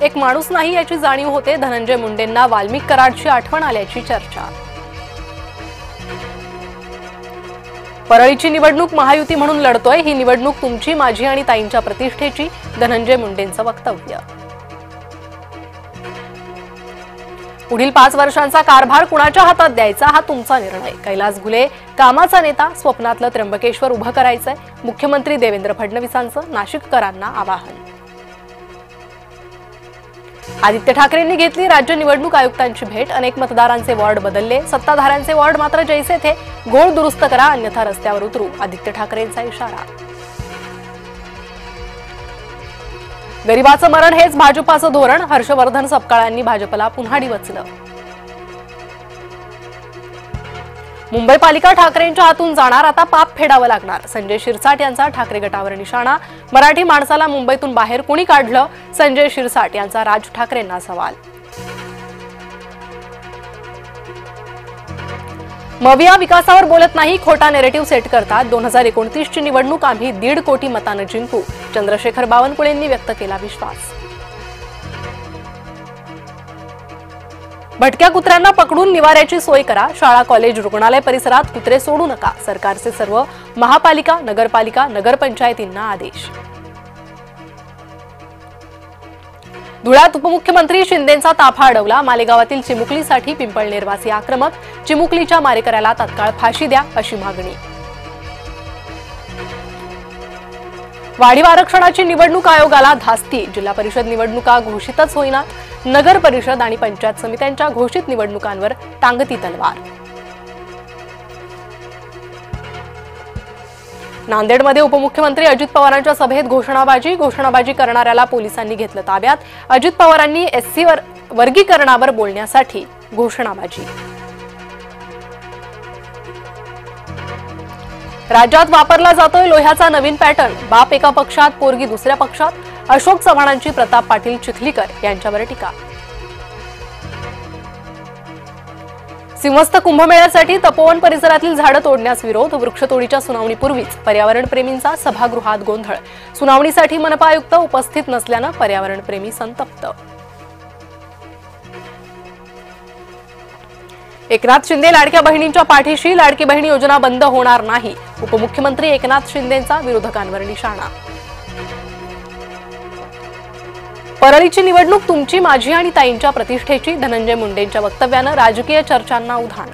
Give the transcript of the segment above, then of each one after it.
एक माणूस नाही याची जाणीव होते। धनंजय मुंडेंना वाल्मिक कराडची आठवण आल्याची चर्चा। परळीची निवडणूक महायुती म्हणून लढतोय, ही निवडणूक तुमची, माझी आणि ताईंच्या प्रतिष्ठेची, धनंजय मुंडेंचं वक्तव्य। पुढील 5 वर्षांचा कारभार कुणाच्या हातात द्यायचा हा तुमचा निर्णय। कैलास घुले कामाचा नेता, स्वप्नातलं त्र्यंबकेश्वर उभं करायचंय, मुख्यमंत्री देवेंद्र फडणवीसांचं नाशिककरांना आवाहन। आदित्य ठाकरेंनी घेतली राज्य निवडणूक आयुक्तांची भेट, अनेक मतदारांचे वॉर्ड बदलले, सत्ताधाऱ्यांचे वॉर्ड मात्र जैसे थे, घोळ दुरुस्त करा अन्यथा रस्त्यावर उतरू, आदित्य ठाकरेंचा इशारा। गरिबाचं मरण हेच भाजपाचं धोरण, हर्षवर्धन सपकाळांनी भाजपला पुन्हा डिवचलं। मुंबई पालिका ठाकरेंच्या हातून जाणार, आता पाप फेडावं लागणार, संजय शिरसाट यांचा ठाकरे गटावर निशाणा। मराठी माणसाला मुंबईतून बाहेर कोणी काढलं, संजय शिरसाट यांचा राज ठाकरेंना सवाल। मविया विकासावर बोलत नाही, खोटा नेरेटिव्ह सेट करतात, 2029 ची निवडणूक आम्ही 1.5 कोटी मतांनी जिंकू, चंद्रशेखर बावनकुळेंनी व्यक्त केला विश्वास। भटक्या कुत्र्यांना पकडून निवाऱ्याची सोय करा, शाळा कॉलेज रुग्णालय परिसरात कुत्रे सोडू नका, सरकारचे सर्व महापालिका नगरपालिका नगरपंचायतींना आदेश। धुळ्यात उपमुख्यमंत्री शिंदेंचा ताफा अडवला, मालेगावातील चिमुकलीसाठी पिंपळनेरवासी आक्रमक, चिमुकलीच्या मारेकऱ्याला तत्काळ फाशी द्या अशी मागणी। वाढीव आरक्षणाची निवडणूक आयोगाला धास्ती, जिल्हा परिषद निवडणुका घोषितच होईना, नगर परिषद आणि पंचायत समित्यांच्या घोषित निवडणुकांवर टांगती तलवार। नांदेडमध्ये उपमुख्यमंत्री अजित पवारांच्या सभेत घोषणाबाजी करणाऱ्याला पोलिसांनी घेतलं ताब्यात, अजित पवारांनी एससी वर्गीकरणावर बोलण्यासाठी घोषणाबाजी। राज्यात वापरला जातोय लोह्याचा नवीन पॅटर्न, बाप एका पक्षात पोरगी दुसऱ्या पक्षात, अशोक चव्हाणांची प्रताप पाटील चिखलीकर यांच्यावर टीका। सिंहस्थ कुंभमेळ्यासाठी तपोवन परिसरातील झाडं तोडण्यास विरोध, वृक्षतोडीच्या सुनावणीपूर्वीच पर्यावरणप्रेमींचा सभागृहात गोंधळ, सुनावणीसाठी मनपा आयुक्त उपस्थित नसल्यानं पर्यावरणप्रेमी संतप्त। एकनाथ शिंदे लाडक्या बहिणींच्या पाठीशी, लाडकी बहीण योजना बंद होणार नाही, उपमुख्यमंत्री एकनाथ शिंदेंचा विरोधकांवर निशाणा। परळीची निवडणूक तुमची, माझी आणि ताईंच्या प्रतिष्ठेची, धनंजय मुंडेंच्या वक्तव्यानं राजकीय चर्चांना उधाण।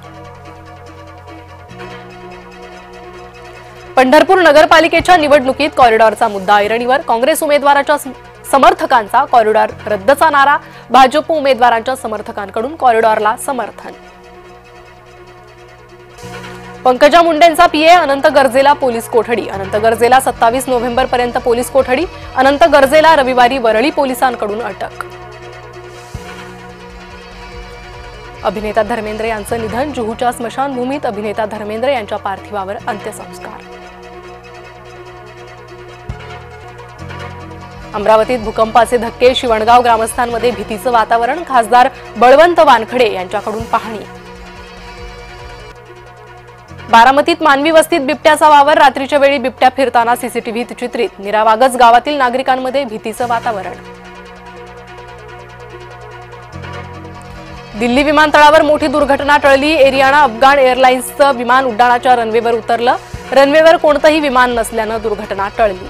पंढरपूर नगरपालिकेच्या निवडणुकीत कॉरिडॉरचा मुद्दा ऐरणीवर, काँग्रेस उमेदवाराच्या समर्थकांचा कॉरिडॉर रद्दचा नारा, भाजप उमेदवारांच्या समर्थकांकडून कॉरिडॉरला समर्थन। पंकजा मुंडेंचा पीए अनंत गर्जेला पोलीस कोठडी, अनंत गर्जेला 27 नोव्हेंबरपर्यंत पोलीस कोठडी, अनंत गर्जेला रविवारी वरळी पोलिसांकडून अटक। अभिनेता धर्मेंद्र यांचं निधन, जुहूच्या स्मशानभूमीत अभिनेता धर्मेंद्र यांच्या पार्थिवावर अंत्यसंस्कार। अमरावतीत भूकंपाचे धक्के, शिवणगाव ग्रामस्थांमध्ये भीतीचं वातावरण, खासदार बळवंत वानखडे यांच्याकडून पाहणी। बारामतीत मानवी वस्तीत बिबट्याचा वावर, रात्रीच्या वेळी बिबट्या फिरताना सीसीटीव्हीत चित्रित, निरावागज गावातील नागरिकांमध्ये भीतीचं वातावरण। दिल्ली विमानतळावर मोठी दुर्घटना टळली, एरियाना अफगाण एअरलाइन्सचं विमान उड्डाणाच्या रनवेवर उतरलं, रनवेवर कोणतंही विमान नसल्यानं दुर्घटना टळली।